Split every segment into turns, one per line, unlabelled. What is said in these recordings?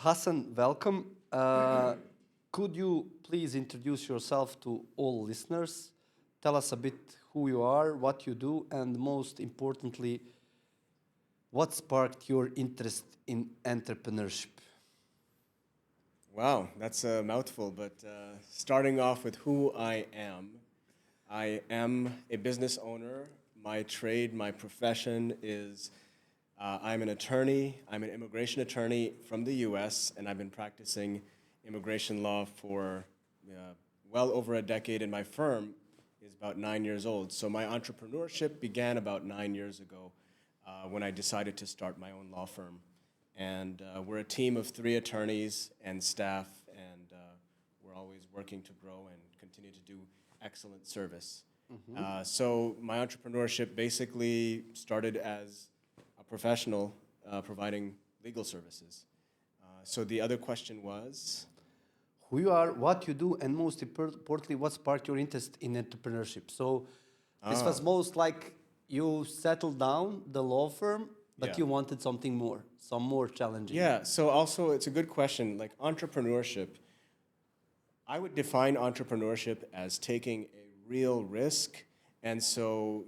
Hassan, welcome. Could you please introduce yourself to all listeners? Tell us a bit who you are, what you do, and most importantly, what sparked your interest in entrepreneurship?
Wow, that's a mouthful, but starting off with who I am a business owner. My trade, my profession is I'm an attorney. I'm an immigration attorney from the US, and I've been practicing immigration law for well over a decade, and my firm is about 9 years old. So my entrepreneurship began about 9 years ago when I decided to start my own law firm. And we're a team of 3 attorneys and staff, and we're always working to grow and continue to do excellent service. So my entrepreneurship basically started as a professional providing legal services. So the other question was?
Who you are, what you do, and most importantly, what sparked your interest in entrepreneurship. So this was most like you settled down the law firm, but
Yeah.
you wanted something more, some more challenging.
Yeah, so also it's a good question. Like entrepreneurship, I would define entrepreneurship as taking a real risk. And so,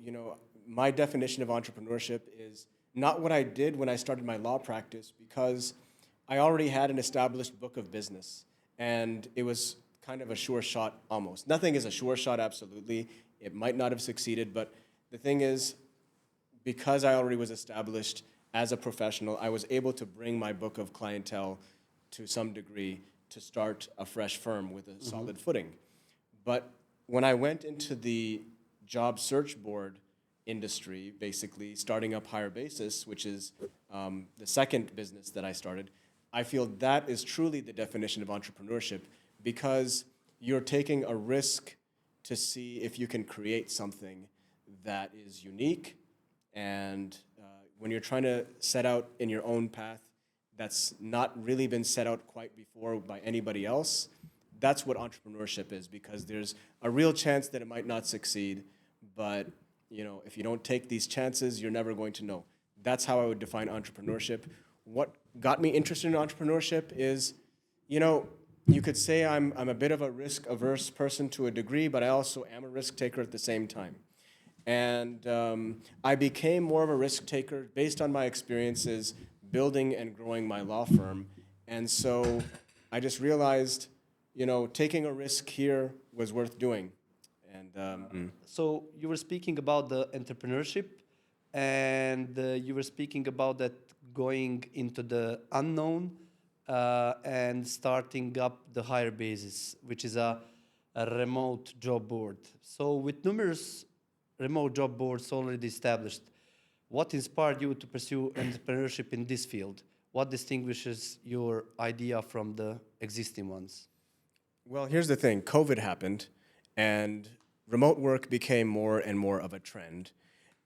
my definition of entrepreneurship is not what I did when I started my law practice, because I already had an established book of business. And it was kind of a sure shot almost. Nothing is a sure shot, absolutely. It might not have succeeded, but the thing is, because I already was established as a professional, I was able to bring my book of clientele to some degree to start a fresh firm with a solid footing. But when I went into the job search board industry, basically starting up HireBasis, which is the second business that I started, I feel that is truly the definition of entrepreneurship, because you're taking a risk to see if you can create something that is unique. And when you're trying to set out in your own path that's not really been set out quite before by anybody else, that's what entrepreneurship is, because there's a real chance that it might not succeed, but if you don't take these chances, you're never going to know. That's how I would define entrepreneurship. What got me interested in entrepreneurship is, you could say I'm a bit of a risk-averse person to a degree, but I also am a risk taker at the same time. And I became more of a risk taker based on my experiences building and growing my law firm. And so I just realized, taking a risk here was worth doing. And
So you were speaking about the entrepreneurship, and you were speaking about that going into the unknown and starting up the HireBasis, which is a remote job board. So with numerous remote job boards already established, what inspired you to pursue entrepreneurship in this field? What distinguishes your idea from the existing ones?
well, here's the thing. COVID happened, and remote work became more and more of a trend.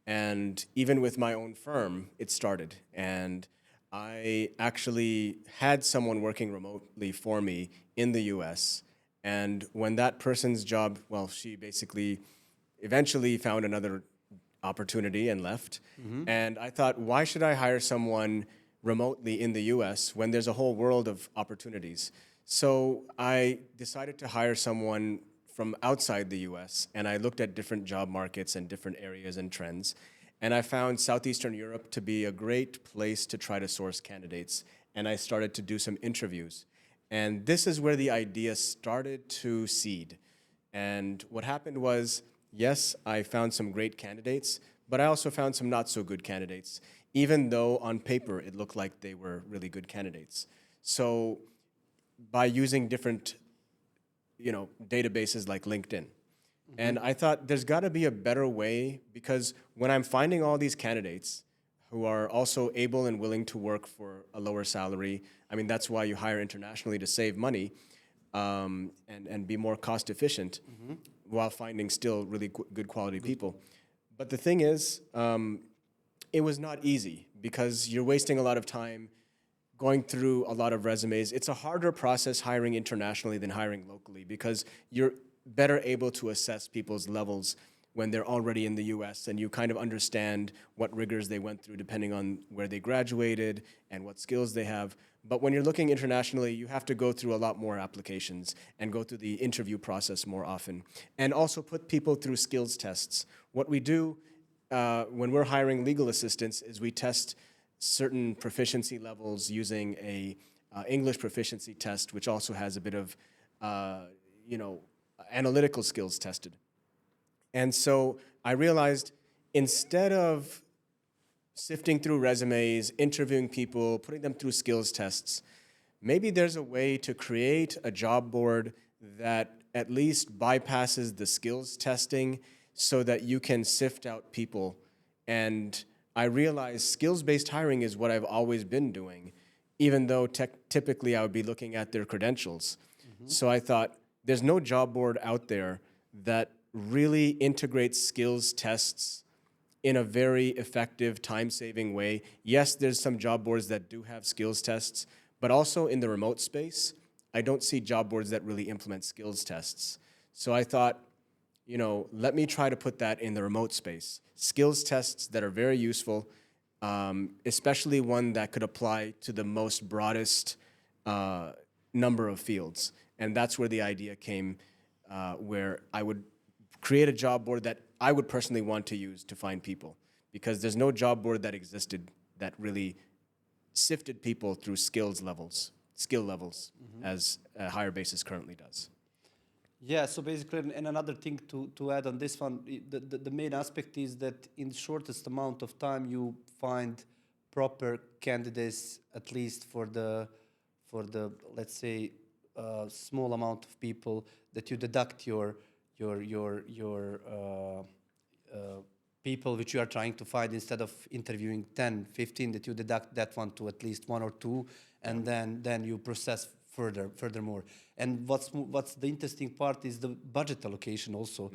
And even with my own firm, it started. And I actually had someone working remotely for me in the US. And when that person's job, well, she basically eventually found another opportunity and left. And I thought, why should I hire someone remotely in the US when there's a whole world of opportunities? So I decided to hire someone from outside the US, and I looked at different job markets and different areas and trends. And I found Southeastern Europe to be a great place to try to source candidates. And I started to do some interviews. And this is where the idea started to seed. And what happened was, yes, I found some great candidates, but I also found some not so good candidates, even though on paper it looked like they were really good candidates. So by using different databases like LinkedIn. And I thought there's got to be a better way, because when I'm finding all these candidates who are also able and willing to work for a lower salary, I mean, that's why you hire internationally, to save money and be more cost efficient while finding still really good quality people. But the thing is, it was not easy, because you're wasting a lot of time going through a lot of resumes. It's a harder process hiring internationally than hiring locally, because you're better able to assess people's levels when they're already in the US, and you kind of understand what rigors they went through depending on where they graduated and what skills they have. But when you're looking internationally, you have to go through a lot more applications and go through the interview process more often. And also put people through skills tests. What we do when we're hiring legal assistants is we test certain proficiency levels using a English proficiency test, which also has a bit of, analytical skills tested. And so I realized instead of sifting through resumes, interviewing people, putting them through skills tests, maybe there's a way to create a job board that at least bypasses the skills testing so that you can sift out people. And I realized skills-based hiring is what I've always been doing, even though typically I would be looking at their credentials. So I thought, there's no job board out there that really integrates skills tests in a very effective, time-saving way. Yes, there's some job boards that do have skills tests, but also in the remote space, I don't see job boards that really implement skills tests. So I thought, let me try to put that in the remote space. Skills tests that are very useful, especially one that could apply to the most broadest number of fields. And that's where the idea came, where I would create a job board that I would personally want to use to find people, because there's no job board that existed that really sifted people through skill levels, as HireBasis currently does.
Yeah, so basically, and another thing to add on this one, the main aspect is that in the shortest amount of time you find proper candidates, at least for the let's say small amount of people that you deduct your people which you are trying to find, instead of interviewing 10, 15, that you deduct that one to at least one or two, and then you process furthermore. And what's the interesting part is the budget allocation also,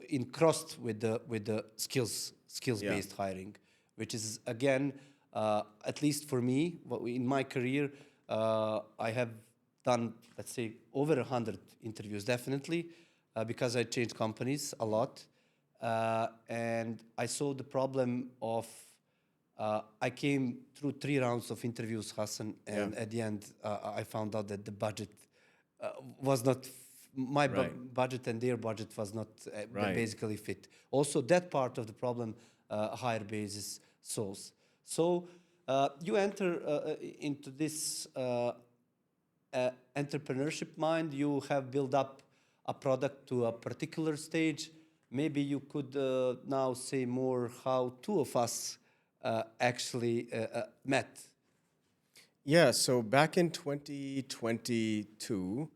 in crossed with the skills-based hiring, which is again, at least for me, in my career, I have done, let's say, over 100 interviews, definitely, because I changed companies a lot. And I saw the problem of, I came through 3 rounds of interviews, Hassan, and at the end, I found out that the budget was not, my budget and their budget was not basically fit. Also, that part of the problem, HireBasis solves. So you enter into this entrepreneurship mind, you have built up a product to a particular stage. Maybe you could now say more how 2 of us actually met.
Yeah, so back in 2022,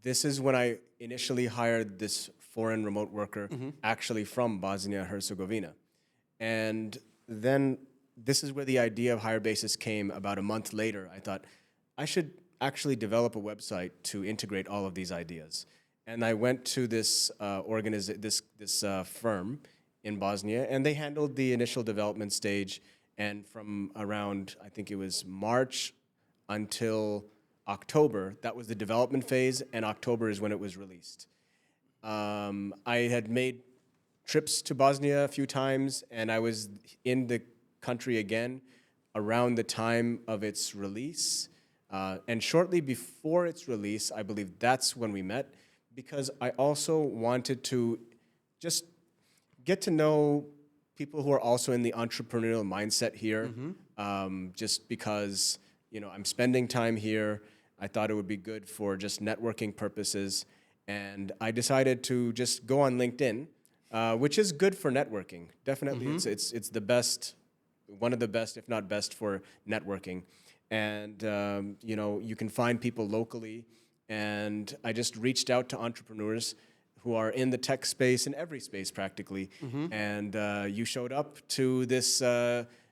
this is when I initially hired this foreign remote worker, actually from Bosnia-Herzegovina. And then this is where the idea of HireBasis came about a month later. I thought, I should actually develop a website to integrate all of these ideas. And I went to this firm in Bosnia, and they handled the initial development stage. And from around, I think it was March until October, that was the development phase, and October is when it was released. I had made trips to Bosnia a few times, and I was in the country again around the time of its release. And shortly before its release, I believe that's when we met, because I also wanted to just get to know people who are also in the entrepreneurial mindset here. Just because, I'm spending time here, I thought it would be good for just networking purposes. And I decided to just go on LinkedIn, which is good for networking. Definitely, it's the best, one of the best, if not best, for networking. And you can find people locally. And I just reached out to entrepreneurs who are in the tech space, in every space practically. And you showed up to this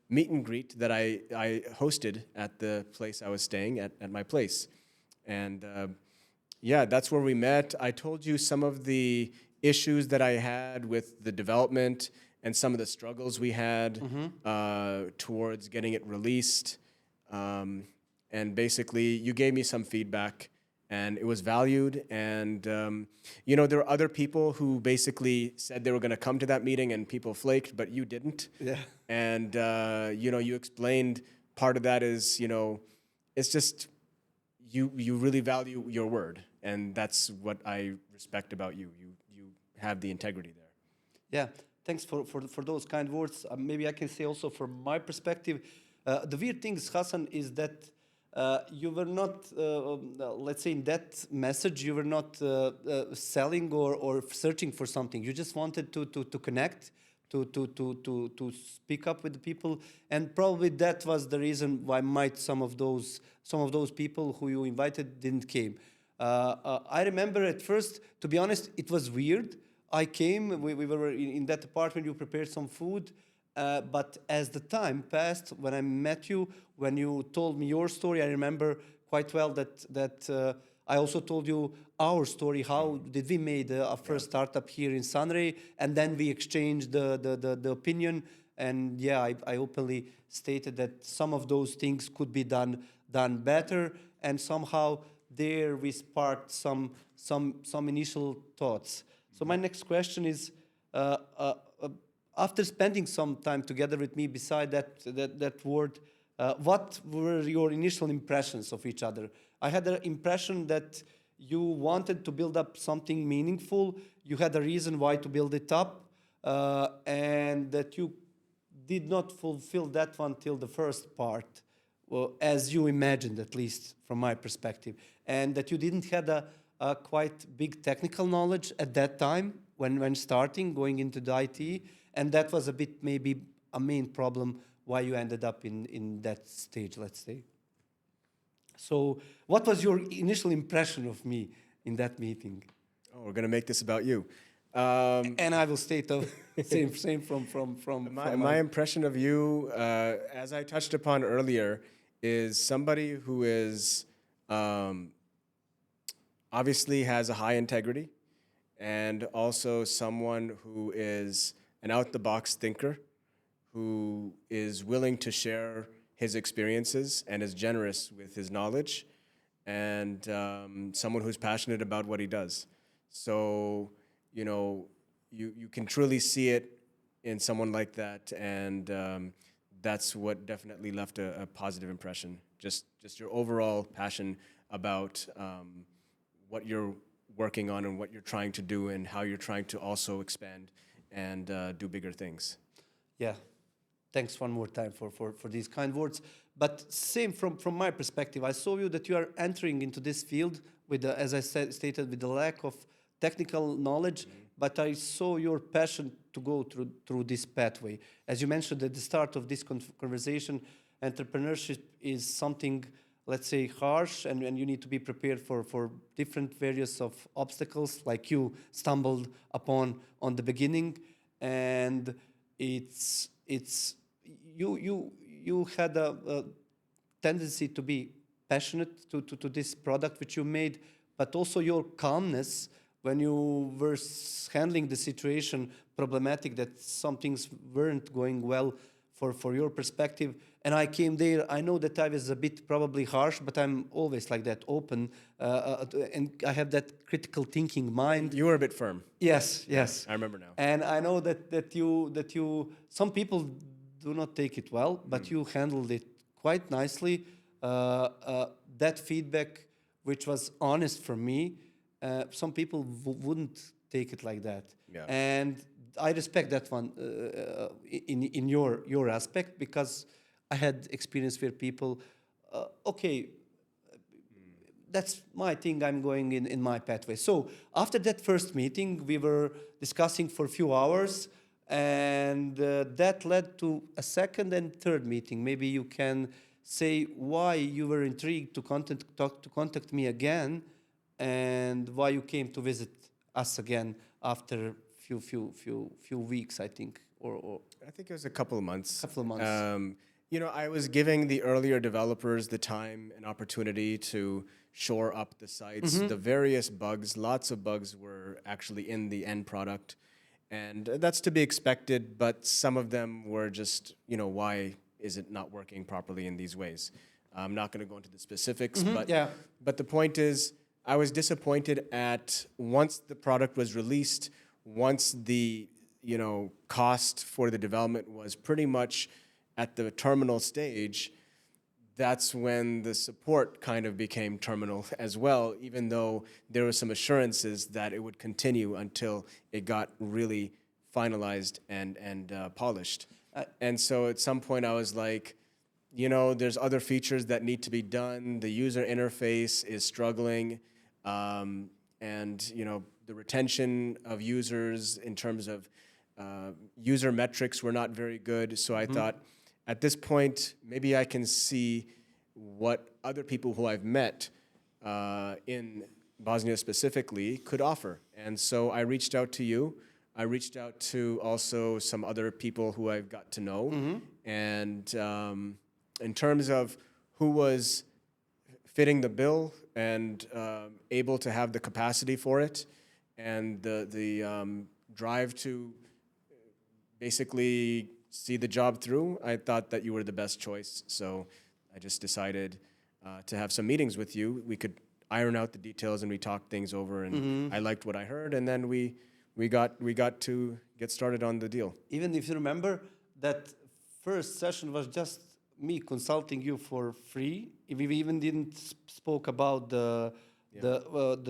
meet and greet that I hosted at the place I was staying at my place. And yeah, that's where we met. I told you some of the issues that I had with the development and some of the struggles we had towards getting it released. And basically, you gave me some feedback, and it was valued. And, there were other people who basically said they were going to come to that meeting, and people flaked, but you didn't.
Yeah.
And, you explained part of that is, it's just you really value your word, and that's what I respect about you. You have the integrity there.
Yeah, thanks for those kind words. Maybe I can say also from my perspective, the weird thing, Hassan, is that you were not, let's say, in that message, you were not selling or searching for something. You just wanted to connect, to speak up with the people, and probably that was the reason why might some of those people who you invited didn't came. I remember at first, to be honest, it was weird. I came, we were in that apartment, you prepared some food, but as the time passed, when I met you, when you told me your story, I remember quite well that I also told you our story. How did we made our first startup here in Sunray, and then we exchanged the opinion. And yeah, I openly stated that some of those things could be done better, and somehow there we sparked some initial thoughts. So my next question is, after spending some time together with me beside that word, what were your initial impressions of each other? I had the impression that you wanted to build up something meaningful. You had a reason why to build it up, and that you did not fulfill that one till the first part, well, as you imagined, at least from my perspective, and that you didn't have a quite big technical knowledge at that time when starting, going into the IT, and that was a bit maybe a main problem why you ended up in that stage, let's say. So what was your initial impression of me in that meeting?
Oh, we're going to make this about you.
And I will state the same from
my impression of you, as I touched upon earlier, is somebody who is obviously has a high integrity, and also someone who is an out-the-box thinker, who is willing to share his experiences and is generous with his knowledge, and someone who's passionate about what he does. So, you can truly see it in someone like that, and that's what definitely left a positive impression. Just your overall passion about what you're working on and what you're trying to do and how you're trying to also expand and do bigger things.
Yeah. Thanks one more time for these kind words. But same from my perspective, I saw you that you are entering into this field with, as I stated, with the lack of technical knowledge, but I saw your passion to go through this pathway. As you mentioned at the start of this conversation, entrepreneurship is something, let's say, harsh, and you need to be prepared for different various of obstacles, like you stumbled upon on the beginning, and it's you had a tendency to be passionate to this product which you made, but also your calmness when you were handling the situation problematic, that some things weren't going well for your perspective. And I came there, I know that I was a bit probably harsh, but I'm always like that, open, and I have that critical thinking mind.
You were a bit firm.
Yes.
I remember now.
And I know that you some people do not take it well, but you handled it quite nicely. That feedback, which was honest for me, some people wouldn't take it like that.
Yeah.
And I respect that one in your aspect, because I had experience where people, okay, that's my thing, I'm going in my pathway. So after that first meeting, we were discussing for a few hours, and that led to a second and third meeting. Maybe you can say why you were intrigued to contact me again, and why you came to visit us again after few weeks, I think, or
I think it was a couple of months.
Couple of months.
I was giving the earlier developers the time and opportunity to shore up the sites. The various bugs, lots of bugs were actually in the end product. And that's to be expected, but some of them were just, why is it not working properly in these ways? I'm not going to go into the specifics, but the point is, I was disappointed at, once the product was released, once the cost for the development was pretty much at the terminal stage, that's when the support kind of became terminal as well, even though there were some assurances that it would continue until it got really finalized and polished. And so at some point I was like, you know, there's other features that need to be done. The user interface is struggling, and you know, the retention of users in terms of user metrics were not very good. So I thought, at this point, maybe I can see what other people who I've met in Bosnia specifically could offer. And so I reached out to you. I reached out to also some other people who I've got to know. And in terms of who was fitting the bill and able to have the capacity for it and the drive to basically see the job through, I thought that you were the best choice. So I just decided to have some meetings with you. We could iron out the details and we talked things over, and I liked what I heard, and then we got to get started on the deal.
Even if you remember, that first session was just me consulting you for free. We even didn't spoke about the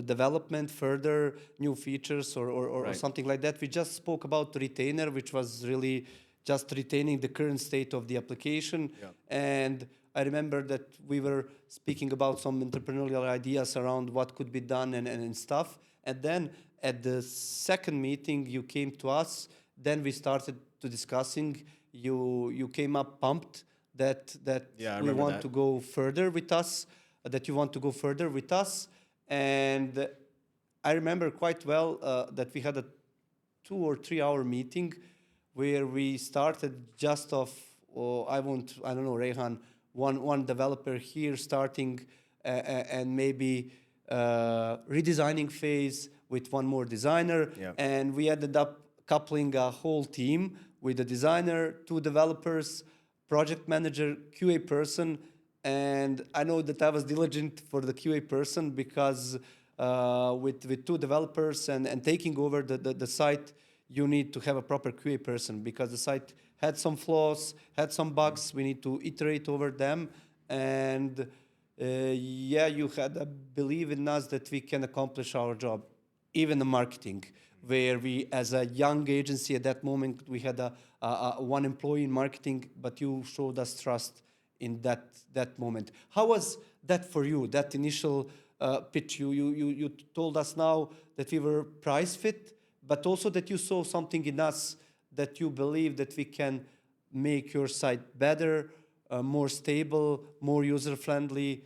development further, new features or
Right.
something like that. We just spoke about retainer, which was really just retaining the current state of the application.
Yeah.
And I remember that we were speaking about some entrepreneurial ideas around what could be done and stuff. And then at the second meeting, you came to us. Then we started to discussing. You came up pumped that
Yeah, I
we
remember
want
that.
to go further with us, that you want to go further with us. And I remember quite well that we had a 2 or 3 hour meeting where we started just off, I don't know, Rehan, one developer here starting and maybe redesigning phase with one more designer.
Yeah.
And we ended up coupling a whole team with a designer, 2 developers, project manager, QA person. And I know that I was diligent for the QA person because with 2 developers and taking over the site, you need to have a proper QA person because the site had some flaws, had some bugs. We need to iterate over them. And yeah, you had a belief in us that we can accomplish our job, even the marketing, where we, as a young agency at that moment, we had a 1 employee in marketing, but you showed us trust in that moment. How was that for you, that initial pitch? You told us now that we were price fit, but also that you saw something in us that you believe that we can make your site better, more stable, more user-friendly,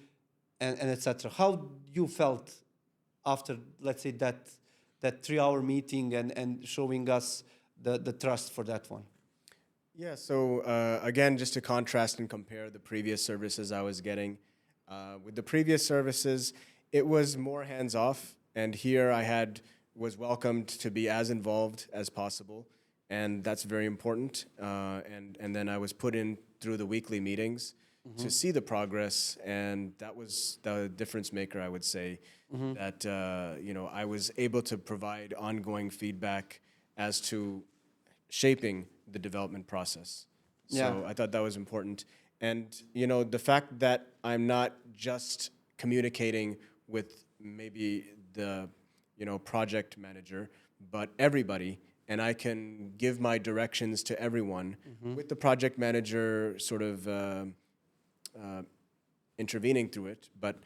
and etc. How you felt after, let's say, that 3 hour meeting and showing us the trust for that one?
Yeah, so again, just to contrast and compare the previous services I was getting, with the previous services, it was more hands-off, and here I was welcomed to be as involved as possible, and that's very important. And then I was put in through the weekly meetings to see the progress, and that was the difference maker, I would say, that you know, I was able to provide ongoing feedback as to shaping the development process. So
Yeah.
I thought that was important. And you know, the fact that I'm not just communicating with maybe the project manager, but everybody, and I can give my directions to everyone with the project manager sort of intervening through it. But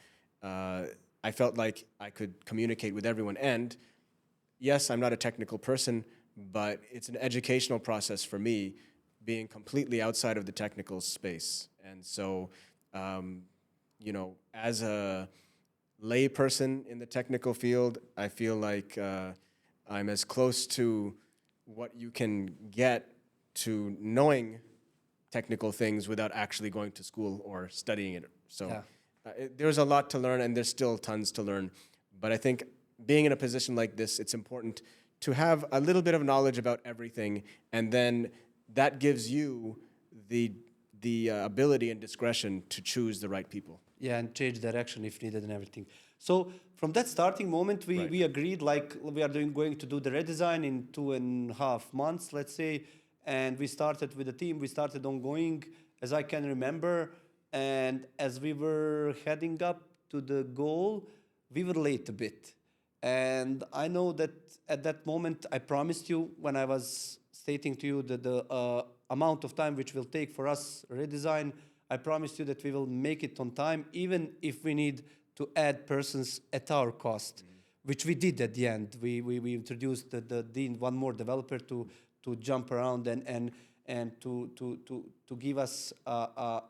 I felt like I could communicate with everyone. And yes, I'm not a technical person, but it's an educational process for me, being completely outside of the technical space. And so, you know, as a lay person in the technical field, I feel like I'm as close to what you can get to knowing technical things without actually going to school or studying it. So there's a lot to learn, and there's still tons to learn. But I think being in a position like this, it's important to have a little bit of knowledge about everything, and then that gives you the ability and discretion to choose the right people.
Yeah, and change direction if needed and everything. So from that starting moment, we agreed like we are going to do the redesign in 2.5 months, let's say, and we started with the team. We started ongoing, as I can remember. And as we were heading up to the goal, we were late a bit. And I know that at that moment, I promised you when I was stating to you that the amount of time which will take for us redesign, I promised you that we will make it on time, even if we need to add persons at our cost, which we did at the end. We introduced one more developer to jump around and to give us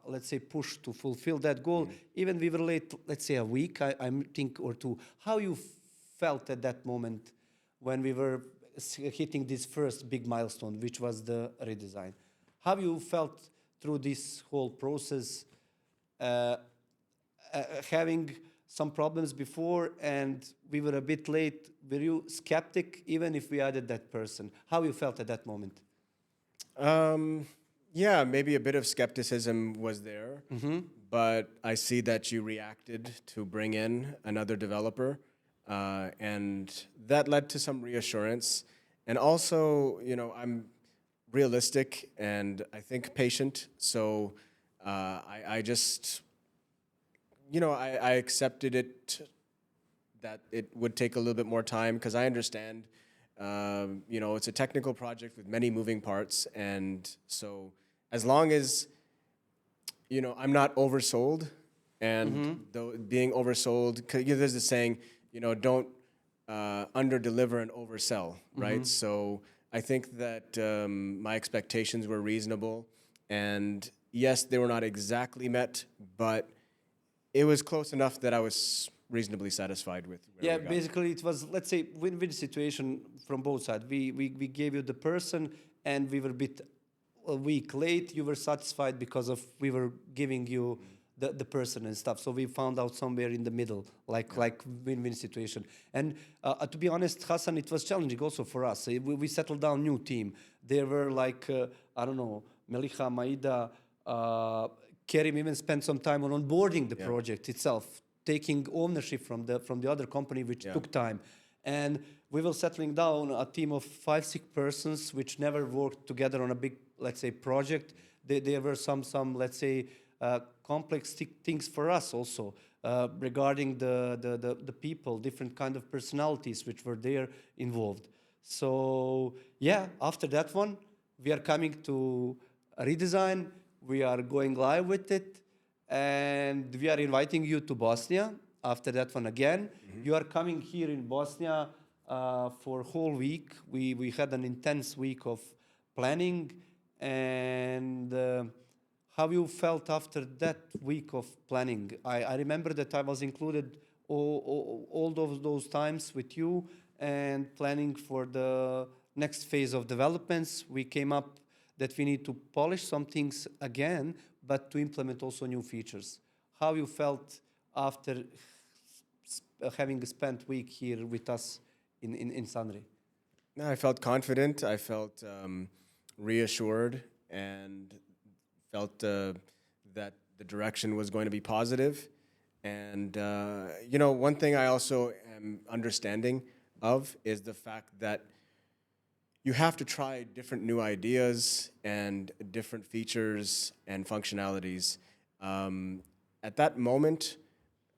let's say push to fulfill that goal. Even we were late, let's say a week, I think, or two. How you felt at that moment when we were hitting this first big milestone, which was the redesign? How you felt through this whole process, uh, having some problems before and we were a bit late? Were you skeptic even if we added that person? How you felt at that moment?
Yeah, maybe a bit of skepticism was there, but I see that you reacted to bring in another developer, and that led to some reassurance. And also, I'm realistic and I think patient, so I just, I accepted it that it would take a little bit more time because I understand, it's a technical project with many moving parts, and so as long as I'm not oversold, and though being oversold, 'cause, there's a saying, don't underdeliver and oversell, right? So I think that my expectations were reasonable, and yes, they were not exactly met, but it was close enough that I was reasonably satisfied with where
Yeah,
we got.
basically it was, let's say, win-win situation from both sides. We gave you the person, and we were a week late. You were satisfied because of we were giving you the person and stuff. So we found out somewhere in the middle, like win-win situation. And to be honest, Hassan, it was challenging also for us. We settled down new team. There were like I don't know, Melicha, Maida, Kerim even spent some time on onboarding the project itself, taking ownership from the other company, which took time. And we were settling down a team of 5, 6 persons, which never worked together on a big, let's say, project. There were some let's say, complex things for us also regarding the people, different kind of personalities which were there involved. So yeah, after that one, we are coming to a redesign. We are going live with it, and we are inviting you to Bosnia after that one again. You are coming here in Bosnia for a whole week. We had an intense week of planning, and how you felt after that week of planning? I remember that I was included all those times with you and planning for the next phase of developments. We came up that we need to polish some things again, but to implement also new features. How you felt after having spent week here with us in Sunray?
No, I felt confident. I felt reassured, and felt that the direction was going to be positive. And one thing I also am understanding of is the fact that you have to try different new ideas and different features and functionalities. At that moment,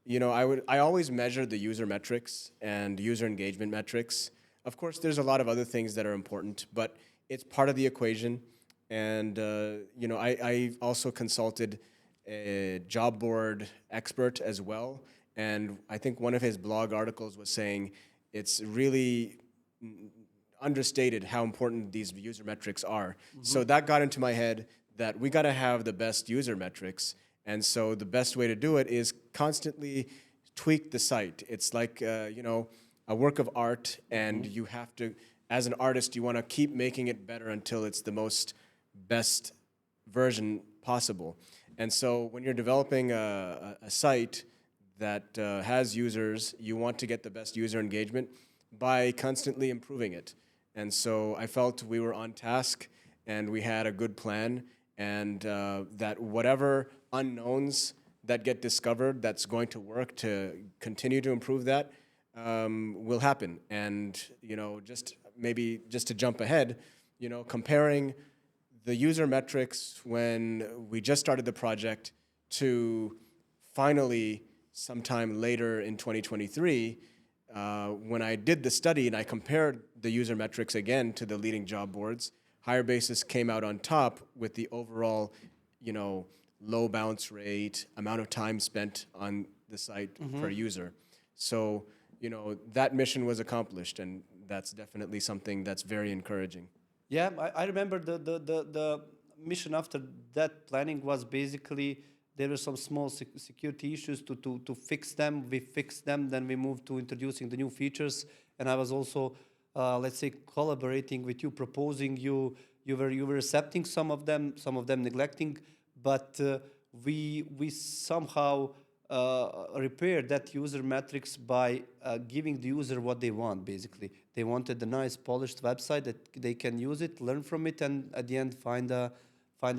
I always measure the user metrics and user engagement metrics. Of course, there's a lot of other things that are important, but it's part of the equation. And I also consulted a job board expert as well, and I think one of his blog articles was saying it's really understated how important these user metrics are. So that got into my head that we got to have the best user metrics, and so the best way to do it is constantly tweak the site. It's like a work of art, and you have to, as an artist, you want to keep making it better until it's the best version possible. And so when you're developing a site that has users, you want to get the best user engagement by constantly improving it. And so I felt we were on task, and we had a good plan, and that whatever unknowns that get discovered that's going to work to continue to improve that will happen. And just to jump ahead, comparing the user metrics when we just started the project to finally, sometime later in 2023, when I did the study and I compared the user metrics again to the leading job boards, HireBasis came out on top with the overall, low bounce rate, amount of time spent on the site per user. So, that mission was accomplished, and that's definitely something that's very encouraging.
Yeah, I remember the mission after that planning was basically there were some small security issues to fix them. We fixed them, then we moved to introducing the new features. And I was also, let's say, collaborating with you, proposing you were accepting some of them neglecting, but we somehow repair that user metrics by giving the user what they want, basically. They wanted a nice, polished website that they can use it, learn from it, and at the end find a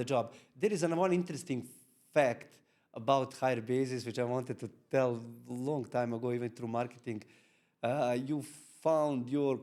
job. There is one interesting fact about HireBasis, which I wanted to tell a long time ago, even through marketing. You found your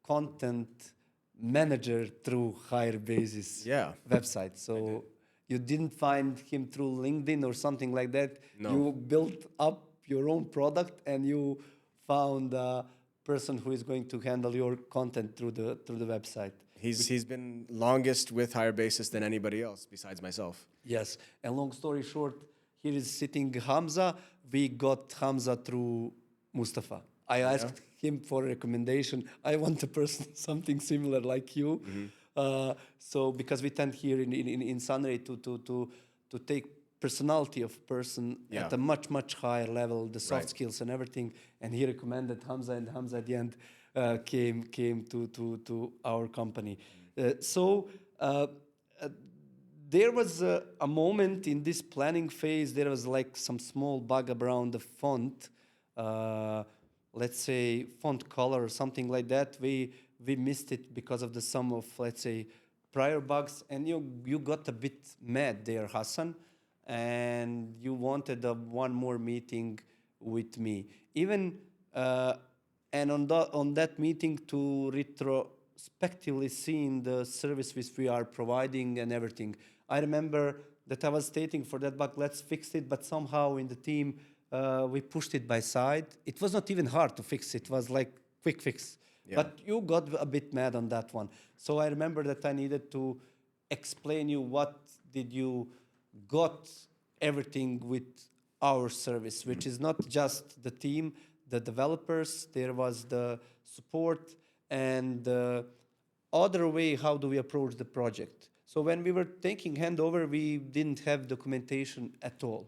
content manager through HireBasis website. So you didn't find him through LinkedIn or something like that.
No.
You built up your own product and you found a person who is going to handle your content through the website.
He's been longest with HireBasis than anybody else besides myself.
Yes, and long story short, here is sitting Hamza. We got Hamza through Mustafa. I asked him for a recommendation. I want a person something similar like you. So because we tend here in Sunray to take personality of person at a much higher level, the soft skills and everything. And he recommended Hamza, and Hamza at the end came to our company. There was a moment in this planning phase. There was like some small bug around the font. Let's say font color or something like that. We missed it because of the sum of, let's say, prior bugs, and you got a bit mad there, Hassan, and you wanted one more meeting with me. Even and on that meeting to retrospectively seeing the service which we are providing and everything. I remember that I was stating for that bug, let's fix it, but somehow in the team we pushed it by side. It was not even hard to fix. It was like quick fix. Yeah. But you got a bit mad on that one. So I remember that I needed to explain you what did you got everything with our service, which is not just the team, the developers, there was the support, and the other way, how do we approach the project? So when we were taking handover, we didn't have documentation at all.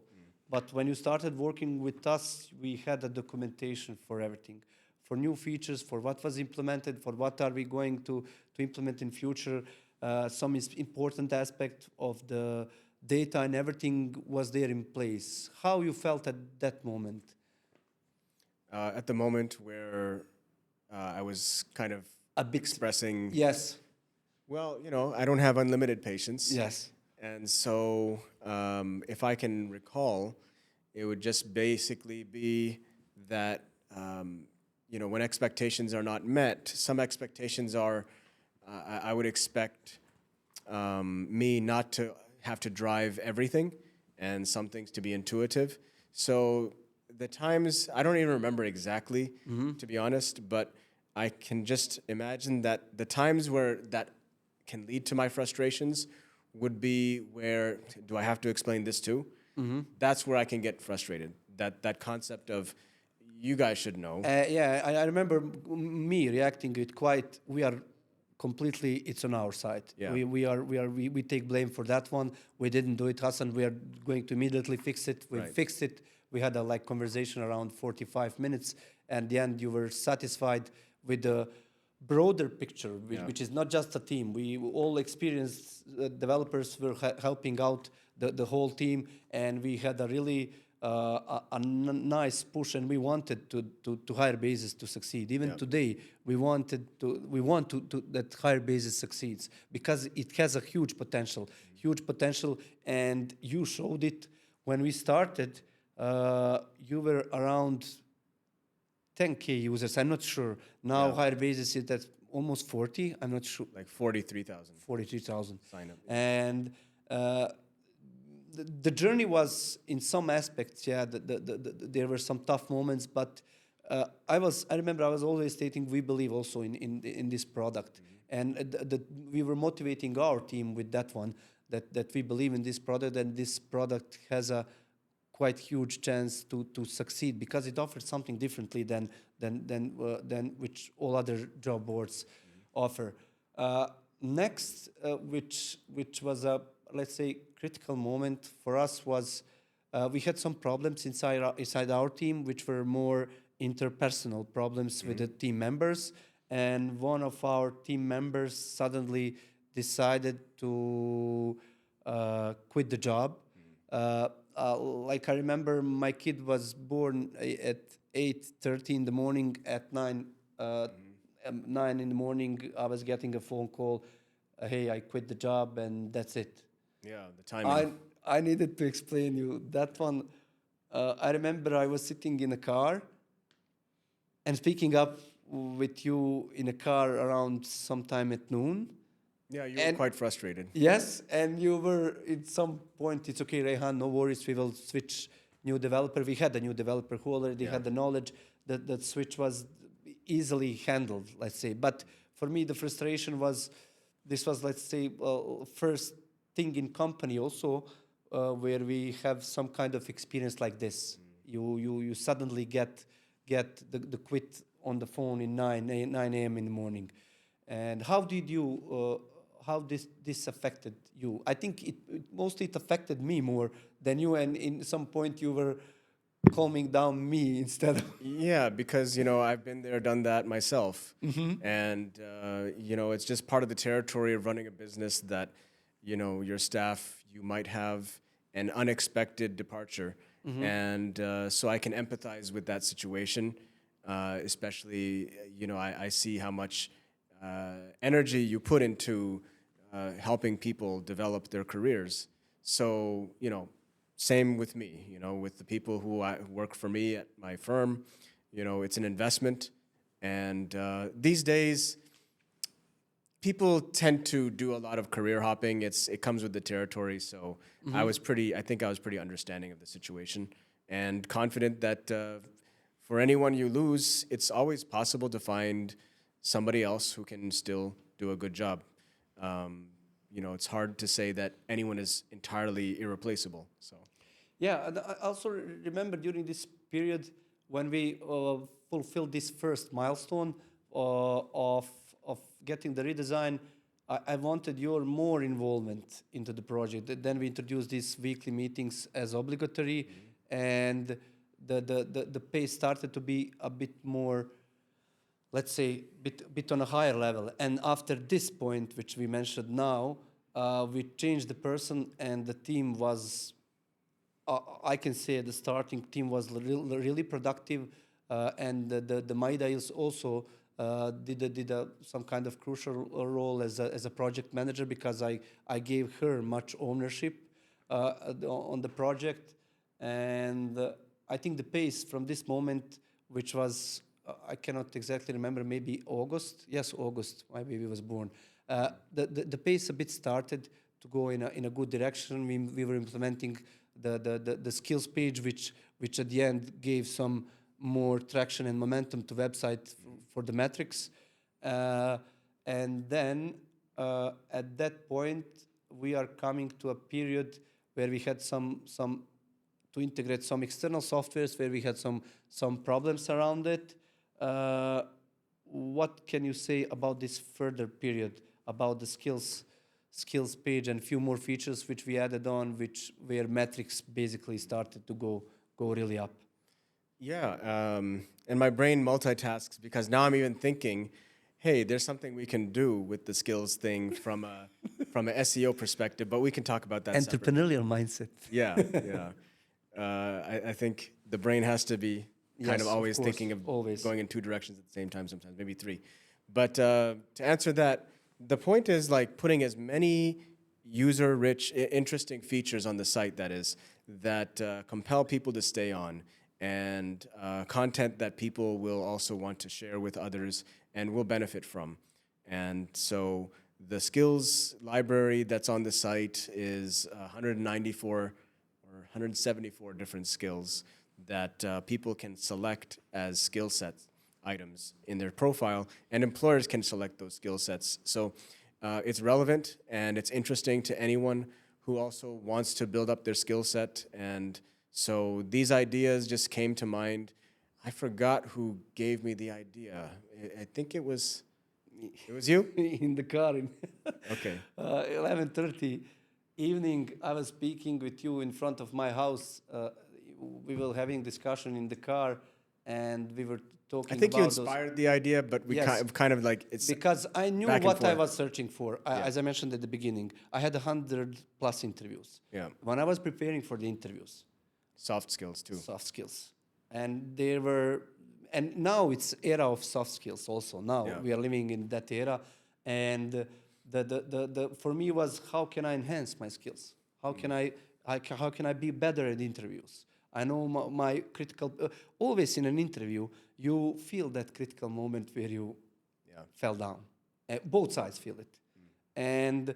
But when you started working with us, we had a documentation for everything, for new features, for what was implemented, for what are we going to implement in future. Some important aspect of the data and everything was there in place. How you felt at that moment?
At the moment where I was kind of
a bit
expressing...
Yes.
Well, I don't have unlimited patience.
Yes.
And so if I can recall, it would just basically be that, when expectations are not met, some expectations are, I would expect me not to have to drive everything and some things to be intuitive. So the times, I don't even remember exactly, to be honest, but I can just imagine that the times where that can lead to my frustrations would be where, do I have to explain this too? That's where I can get frustrated. That concept of, you guys should know.
I remember me reacting it quite, we are completely, it's on our side. Yeah. We take blame for that one. We didn't do it, Hassan. We are going to immediately fix it. We fixed it. We had a conversation around 45 minutes. And at the end, you were satisfied with the broader picture, which is not just a team. We all experienced developers were helping out the whole team, and we had a really nice push, and we wanted to HireBasis to succeed. Even today, we want that HireBasis succeeds because it has a huge potential, and you showed it when we started. You were around 10K users, I'm not sure. Now HireBasis is at almost 40, I'm not sure.
Like 43,000.
43,000.
Sign up.
And the journey was in some aspects, yeah, there were some tough moments, but I remember I was always stating we believe also in this product, and we were motivating our team with that one, that we believe in this product, and this product has a quite huge chance to succeed because it offers something differently than which all other job boards offer. Next, which was a, let's say, critical moment for us was we had some problems inside our team, which were more interpersonal problems with the team members, and one of our team members suddenly decided to quit the job. Like I remember, my kid was born at 8:30 in the morning. At 9 in the morning, I was getting a phone call. Hey, I quit the job, and that's it.
Yeah, the timing.
I needed to explain you that one. I remember I was sitting in a car and speaking up with you in a car around sometime at noon.
Yeah, you were
And
quite frustrated.
yes, and you were at some point, it's okay, Rehan, no worries, we will switch new developer. We had a new developer who already had the knowledge that switch was easily handled, let's say. But for me, the frustration was, this was, let's say, first thing in company also, where we have some kind of experience like this. You suddenly get the quit on the phone in 9 a.m. in the morning. And how did you, how this affected you? I think it affected me more than you, and in some point you were calming down me instead of...
Yeah, because I've been there, done that myself, and it's just part of the territory of running a business that your staff, you might have an unexpected departure, and so I can empathize with that situation, especially I see how much energy you put into helping people develop their careers. So same with me, with the people who work for me at my firm, it's an investment. And these days, people tend to do a lot of career hopping. It comes with the territory. So I think I was pretty understanding of the situation and confident that for anyone you lose, it's always possible to find somebody else who can still do a good job. It's hard to say that anyone is entirely irreplaceable. So.
Yeah, and I also remember during this period when we fulfilled this first milestone of getting the redesign, I wanted your more involvement into the project. Then we introduced these weekly meetings as obligatory, and the pace started to be a bit more, let's say, bit on a higher level. And after this point, which we mentioned now, we changed the person, and the team was... I can say the starting team was really productive, and the Maida also did some kind of crucial role as a project manager, because I gave her much ownership on the project, and I think the pace from this moment, which was I cannot exactly remember, maybe August. Yes, August. My baby was born. The pace a bit started to go in a good direction. We were implementing the skills page, which at the end gave some more traction and momentum to website for the metrics, and then at that point we are coming to a period where we had some to integrate some external softwares, where we had some problems around it. What can you say about this further period, about the skills page and few more features which we added on, where metrics basically started to go really up?
Yeah, and my brain multitasks because now I'm even thinking, hey, there's something we can do with the skills thing from an SEO perspective, but we can talk about that separately.
Entrepreneurial mindset.
Yeah, yeah. I think the brain has to be kind of always thinking of going in two directions at the same time, sometimes maybe three. But to answer that, the point is like putting as many user-rich, interesting features on the site that compel people to stay on, and content that people will also want to share with others and will benefit from. And so the skills library that's on the site is 194 174 different skills that people can select as skill set items in their profile, and employers can select those skill sets. So it's relevant and it's interesting to anyone who also wants to build up their skill set. And so these ideas just came to mind. I forgot who gave me the idea. I think it was you?
In the car.
Okay.
11:30 evening, I was speaking with you in front of my house. We were having discussion in the car, and we were talking.
I think you
about those.
inspired the idea, but we
Yes.
kind of like it's
Because I knew
back and
what I
forth.
was searching for.
Yeah.
As I mentioned at the beginning, I had 100+ interviews.
Yeah.
When I was preparing for the interviews,
Soft skills too.
soft skills, and there were, and now it's era of soft skills. Also now
Yeah.
we are living in that era, and the for me was, how can I enhance my skills? How can how can I be better at interviews? I know my critical. Always in an interview, you feel that critical moment where you fell down. Both sides feel it, and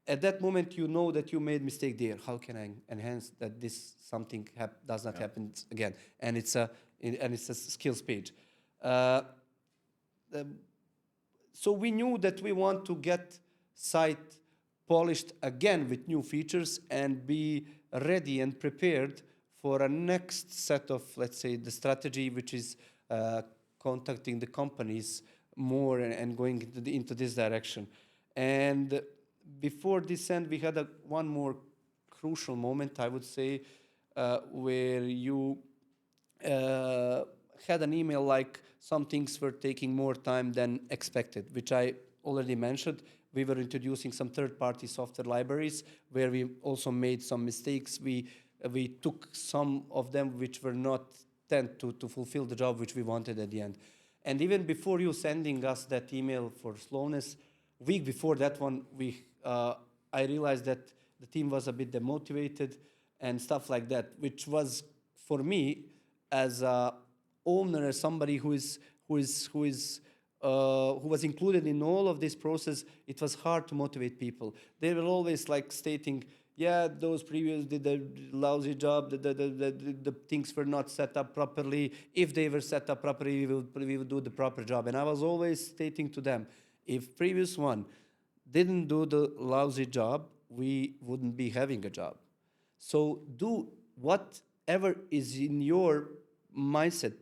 at that moment you know that you made mistake there. How can I enhance that this something does not happen again? And it's a skills page. So we knew that we want to get site polished again with new features and be ready and prepared for a next set of, let's say, the strategy, which is contacting the companies more and going into this direction. And before this end, we had one more crucial moment, I would say, where you had an email like some things were taking more time than expected, which I already mentioned. We were introducing some third-party software libraries where we also made some mistakes. We took some of them which were not tend to fulfill the job which we wanted at the end. And even before you sending us that email for slowness, week before that one, I realized that the team was a bit demotivated and stuff like that, which was for me as a owner, as somebody who was included in all of this process. It was hard to motivate people. They were always like stating, yeah, those previous did a lousy job, the things were not set up properly. If they were set up properly, we will do the proper job. And I was always stating to them, if previous one didn't do the lousy job, we wouldn't be having a job. So do whatever is in your mindset,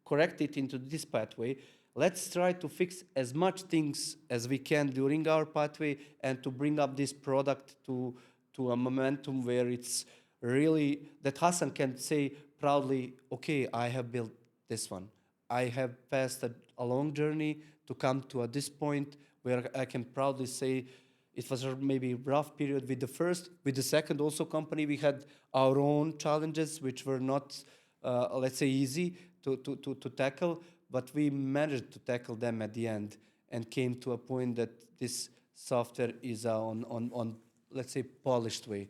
correct it into this pathway. Let's try to fix as much things as we can during our pathway and to bring up this product to a momentum where it's really, that Hassan can say proudly, okay, I have built this one. I have passed a long journey to come to this point where I can proudly say it was maybe a rough period with the first. With the second also company, we had our own challenges, which were not, let's say, easy to tackle, but we managed to tackle them at the end and came to a point that this software is on let's say, polished way.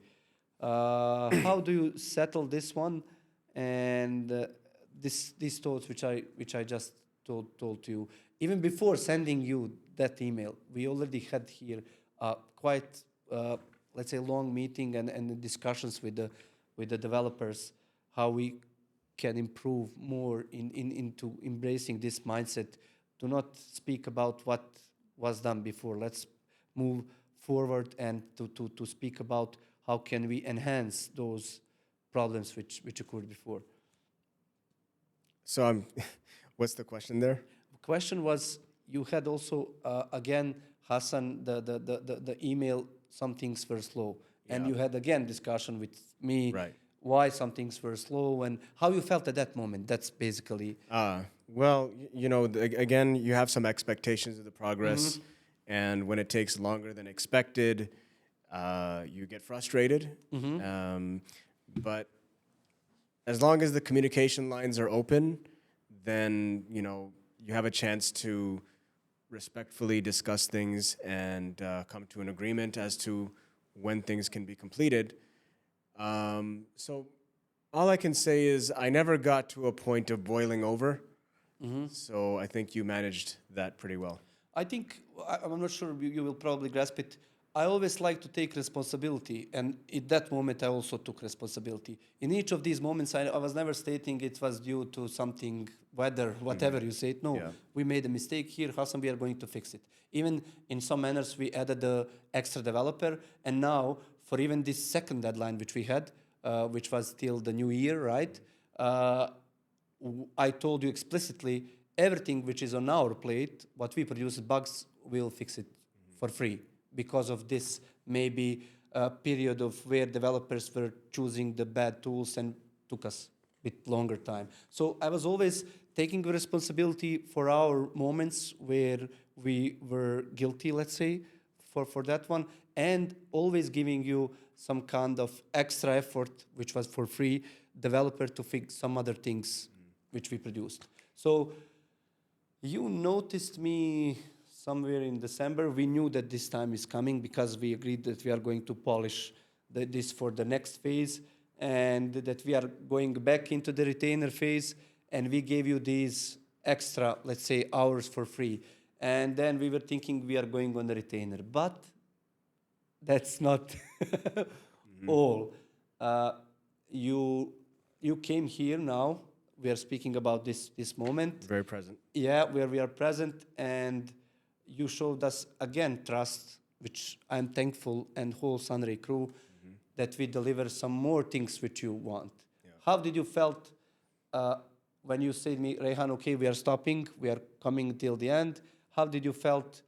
How do you settle this one? And these thoughts which I just told to you, even before sending you that email, we already had here quite let's say long meeting and discussions with the developers, how we can improve more into embracing this mindset. Do not speak about what was done before. Let's move forward and to speak about how can we enhance those problems which occurred before.
So what's the question there?
The question was, you had also again, Hassan, the email, some things were slow, and you had again discussion with me.
Right.
Why some things were slow and how you felt at that moment. That's basically.
Well, again, you have some expectations of the progress, and when it takes longer than expected, you get frustrated. But as long as the communication lines are open, then you have a chance to respectfully discuss things and come to an agreement as to when things can be completed. So all I can say is I never got to a point of boiling over. So I think you managed that pretty well.
I think, I'm not sure you will probably grasp it. I always like to take responsibility, and at that moment, I also took responsibility. In each of these moments, I was never stating it was due to something, weather, whatever you say. No,
Yeah.
we made a mistake here. Hassan, we are going to fix it. Even in some manners, we added the extra developer, and now for even this second deadline which we had, which was till the new year, right? I told you explicitly everything which is on our plate, what we produce bugs, we'll fix it for free because of this maybe period of where developers were choosing the bad tools and took us a bit longer time. So I was always taking responsibility for our moments where we were guilty, let's say, for that one, and always giving you some kind of extra effort, which was for free, developer to fix some other things which we produced. So you noticed me somewhere in December. We knew that this time is coming because we agreed that we are going to polish this for the next phase and that we are going back into the retainer phase, and we gave you these extra, let's say, hours for free. And then we were thinking we are going on the retainer. But that's not all. Uh, you you came here now. We are speaking about this moment.
Very present.
Yeah, where we are present, and you showed us again trust, which I'm thankful, and whole Sunray crew that we deliver some more things which you want.
Yeah.
How did you felt when you said me, Rehan? Okay, we are stopping. We are coming till the end. How did you felt?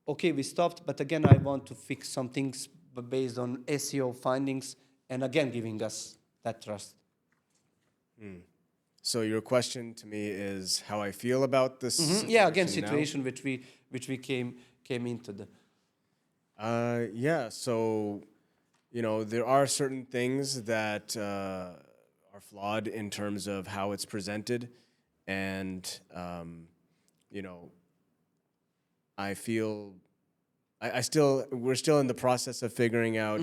Okay, we stopped, but again, I want to fix some things based on SEO findings, and again, giving us that trust.
So your question to me is how I feel about this situation
Yeah, again,
now?
situation which we came into the.
Yeah, so, there are certain things that are flawed in terms of how it's presented. And, I feel, we're still in the process of figuring out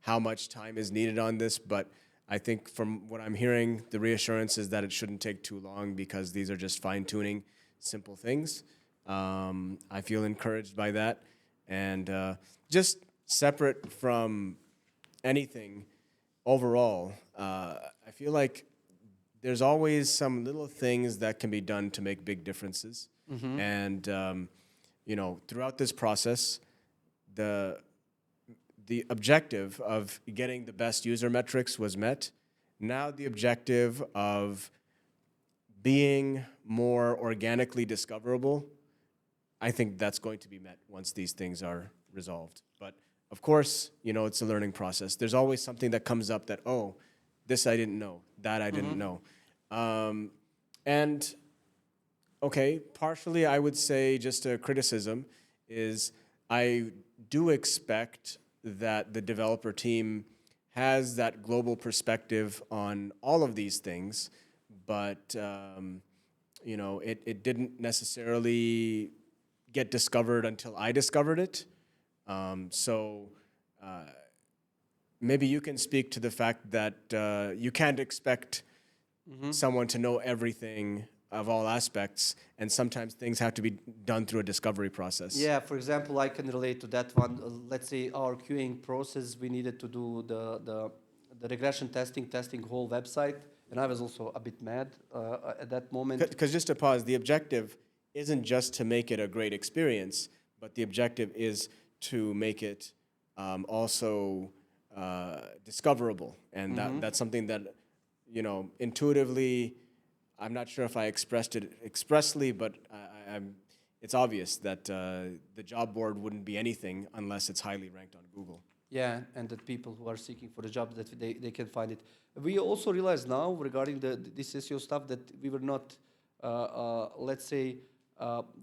how much time is needed on this. But I think from what I'm hearing, the reassurance is that it shouldn't take too long because these are just fine-tuning simple things. I feel encouraged by that. And just separate from anything overall, I feel like there's always some little things that can be done to make big differences. And, throughout this process, the objective of getting the best user metrics was met. Now the objective of being more organically discoverable, I think that's going to be met once these things are resolved. But of course, it's a learning process. There's always something that comes up that, oh, this I didn't know, that I didn't know. And okay, partially I would say just a criticism is I do expect that the developer team has that global perspective on all of these things, but it didn't necessarily get discovered until I discovered it. So maybe you can speak to the fact that you can't expect someone to know everything of all aspects, and sometimes things have to be done through a discovery process.
Yeah, for example, I can relate to that one. Let's say our QAing process, we needed to do the regression testing whole website, and I was also a bit mad at that moment.
Because just to pause, the objective isn't just to make it a great experience, but the objective is to make it also discoverable, and that's something that intuitively. I'm not sure if I expressed it expressly, but it's obvious that the job board wouldn't be anything unless it's highly ranked on Google.
Yeah, and that people who are seeking for the job, that they can find it. We also realize now regarding this SEO stuff that we were not, let's say,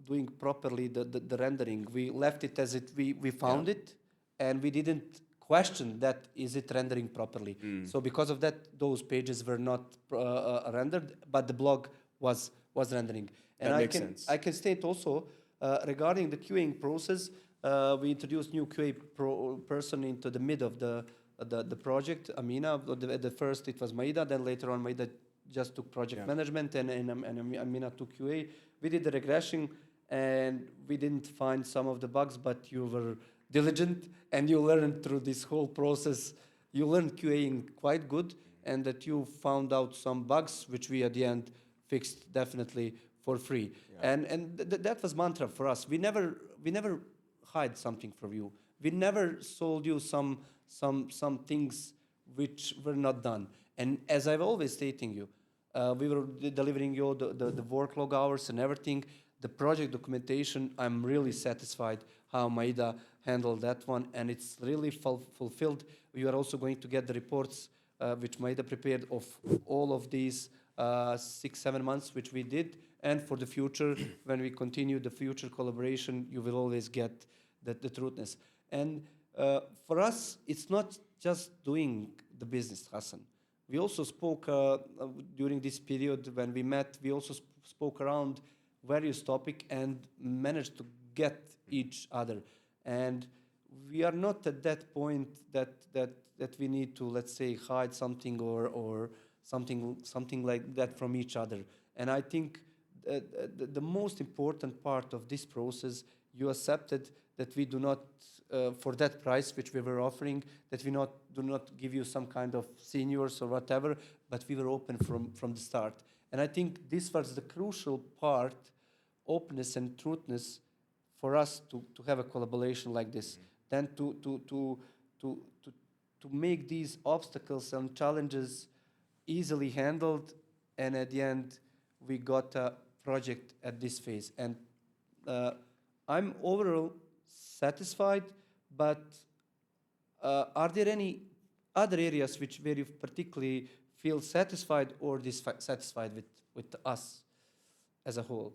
doing properly the rendering. We left it as we found it, and we didn't question that is it rendering properly. So because of that, those pages were not rendered, but the blog was rendering. And
That makes sense.
I can state also regarding the QAing process, we introduced new QA person into the mid of the project, Amina. At the first it was Maida, then later on Maida just took project management, and Amina took QA. We did the regression, and we didn't find some of the bugs, but you were diligent and you learned through this whole process. You learned QAing quite good, and that you found out some bugs, which we at the end fixed definitely for free.
Yeah.
And that was mantra for us. We never hide something from you. We never sold you some things which were not done. And as I've always stating you, we were delivering you the work log hours and everything. The project documentation, I'm really satisfied how Maida handled that one, and it's really fulfilled. You are also going to get the reports which Maida prepared of all of these 6-7 months which we did, and for the future, when we continue the future collaboration, you will always get the truthness. And for us, it's not just doing the business, Hassan. We also spoke during this period when we met. We also spoke around various topic and managed to get each other. And we are not at that point that we need to, let's say, hide something or something like that from each other. And I think the most important part of this process, you accepted that we do not, for that price which we were offering, that we do not give you some kind of seniors or whatever, but we were open from the start. And I think this was the crucial part, openness and truthness, for us to have a collaboration like this. Then to make these obstacles and challenges easily handled, and at the end we got a project at this phase. And I'm overall satisfied, but are there any other areas where you particularly feel satisfied or dissatisfied with us as a whole,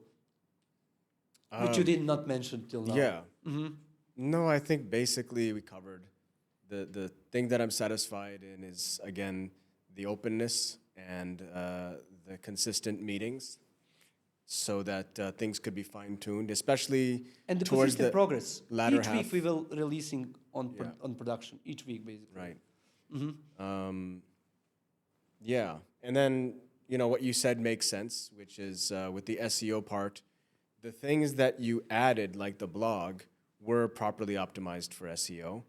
which you did not mention till now?
Yeah. No, I think basically we covered. The thing that I'm satisfied in is, again, the openness and the consistent meetings, so that things could be fine-tuned, especially
And the
towards
consistent
the
progress.
latter
Each
half.
week we will releasing on
Yeah.
on production. Each week, basically.
Right. Yeah. And then, what you said makes sense, which is with the SEO part, the things that you added, like the blog, were properly optimized for SEO.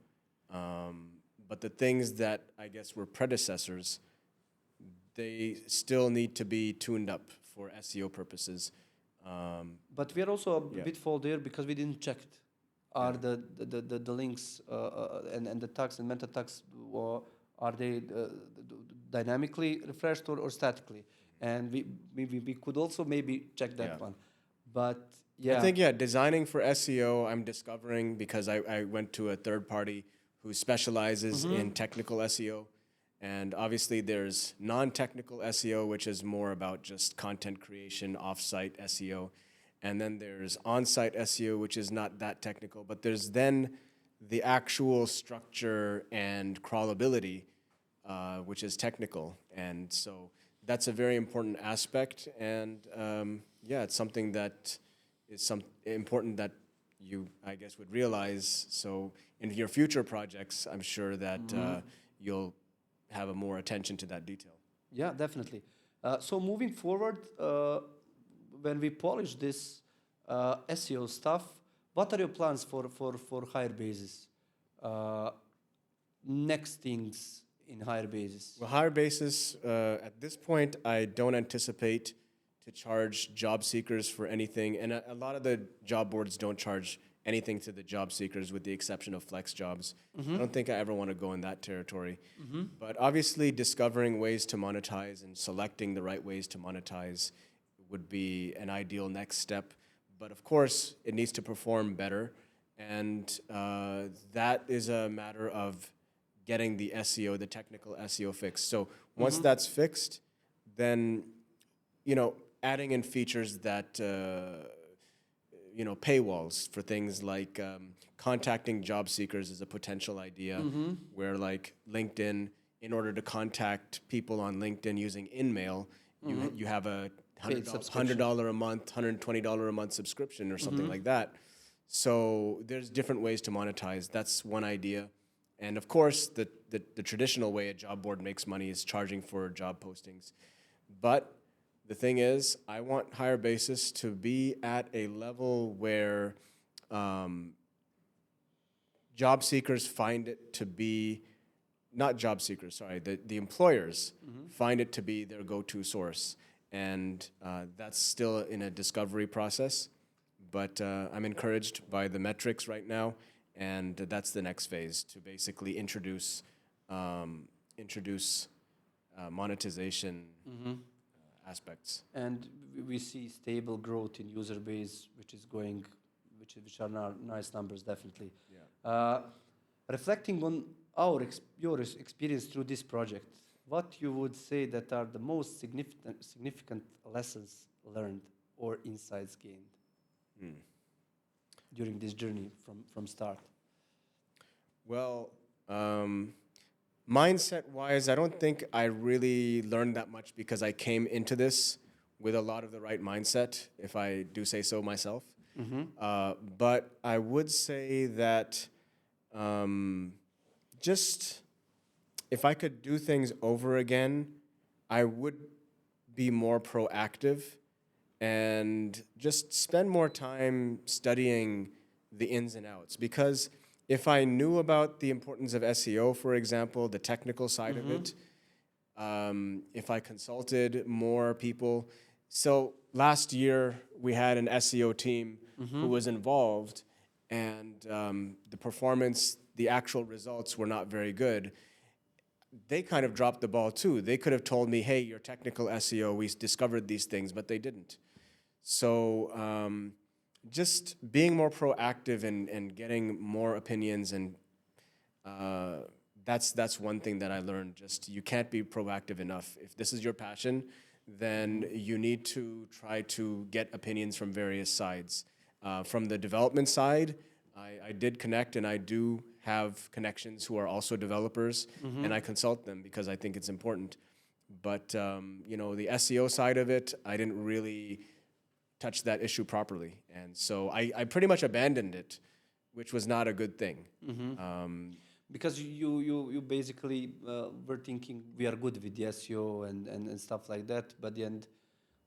But the things that I guess were predecessors, they still need to be tuned up for SEO purposes.
But we are also a
Yeah.
bit fall there because we didn't check it. Are the links and the tags and meta tags, or are they dynamically refreshed or statically? And we could also maybe check that
Yeah.
one. But yeah,
I think, designing for SEO, I'm discovering because I went to a third party who specializes in technical SEO. And obviously there's non-technical SEO, which is more about just content creation, off-site SEO. And then there's on-site SEO, which is not that technical. But there's then the actual structure and crawlability, which is technical. And so that's a very important aspect. And it's something that is important that you, I guess, would realize. So in your future projects, I'm sure that you'll have a more attention to that detail.
yeah, definitely. So moving forward, when we polish this SEO stuff, what are your plans for HireBasis? Next things in HireBasis?
Well, HireBasis, at this point, I don't anticipate to charge job seekers for anything. And a lot of the job boards don't charge anything to the job seekers, with the exception of flex jobs. I don't think I ever want to go in that territory. But obviously, discovering ways to monetize and selecting the right ways to monetize would be an ideal next step. But of course, it needs to perform better. And that is a matter of getting the SEO, the technical SEO fixed. So once that's fixed, then, adding in features that, paywalls for things like contacting job seekers is a potential idea, where like LinkedIn, in order to contact people on LinkedIn using InMail, you have a $100 a month, $120 a month subscription or something like that. So there's different ways to monetize. That's one idea. And of course, the traditional way a job board makes money is charging for job postings. But The thing is, I want HireBasis to be at a level where um, job seekers find it to be, not job seekers, sorry, the employers find it to be their go-to source. And that's still in a discovery process, but I'm encouraged by the metrics right now, and that's the next phase, to basically introduce monetization aspects.
And we see stable growth in user base, which are nice numbers, definitely.
Yeah.
Reflecting on your experience through this project, what you would say that are the most significant lessons learned or insights gained during this journey from start?
Well, mindset-wise, I don't think I really learned that much because I came into this with a lot of the right mindset, if I do say so myself. But I would say that just if I could do things over again, I would be more proactive and just spend more time studying the ins and outs. Because if I knew about the importance of SEO, for example, the technical side of it, if I consulted more people. So last year, we had an SEO team who was involved, and the performance, the actual results were not very good. They kind of dropped the ball too. They could have told me, hey, your technical SEO, we discovered these things, but they didn't. So just being more proactive and getting more opinions, and that's one thing that I learned. Just you can't be proactive enough. If this is your passion, then you need to try to get opinions from various sides. From the development side, I did connect, and I do have connections who are also developers, and I consult them because I think it's important. But the SEO side of it, I didn't really touch that issue properly, and so I pretty much abandoned it, which was not a good thing.
Because you basically were thinking we are good with the SEO and stuff like that, but the end,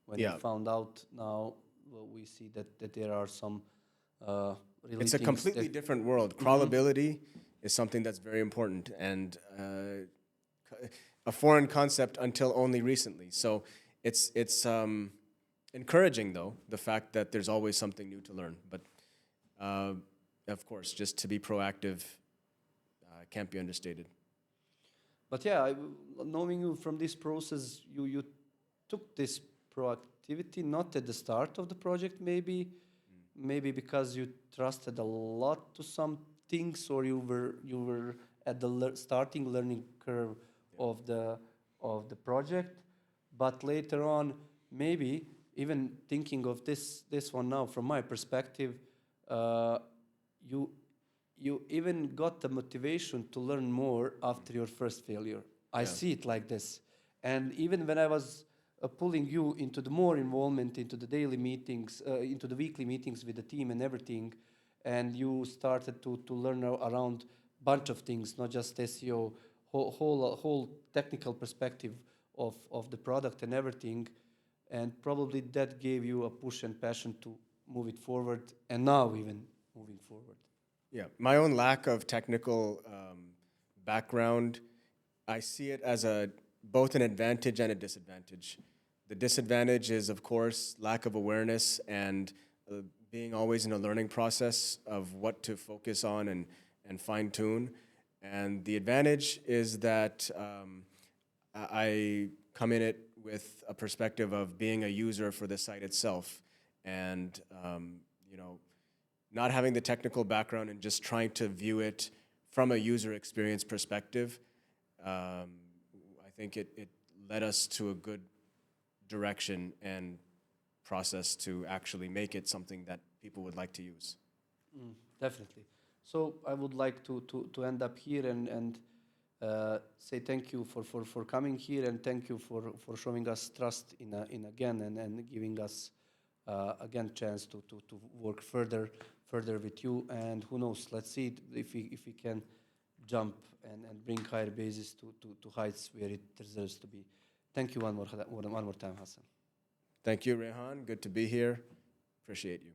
when you found out now, well, we see that there are some really
it's a completely different world. Crawlability is something that's very important, and a foreign concept until only recently. So it's encouraging, though, the fact that there's always something new to learn. But of course, just to be proactive can't be understated.
But yeah, knowing you from this process, you took this proactivity not at the start of the project, maybe because you trusted a lot to some things, or you were at the starting learning curve of the project. But later on, maybe even thinking of this one now from my perspective, you even got the motivation to learn more after your first failure. I see it like this. And even when I was pulling you into the more involvement into the daily meetings, into the weekly meetings with the team and everything, and you started to learn around bunch of things, not just SEO, whole technical perspective of the product and everything, and probably that gave you a push and passion to move it forward, and now even moving forward.
Yeah, my own lack of technical background, I see it as both an advantage and a disadvantage. The disadvantage is, of course, lack of awareness and being always in a learning process of what to focus on and fine-tune. And the advantage is that I come in it with a perspective of being a user for the site itself, and not having the technical background and just trying to view it from a user experience perspective. I think it led us to a good direction and process to actually make it something that people would like to use.
Definitely. So I would like to end up here and say thank you for coming here, and thank you for showing us trust in again and giving us again chance to work further with you. And who knows, let's see if we can jump and bring HireBasis to heights where it deserves to be. Thank you one more time, Hassan.
Thank you, Rehan. Good to be here. Appreciate you.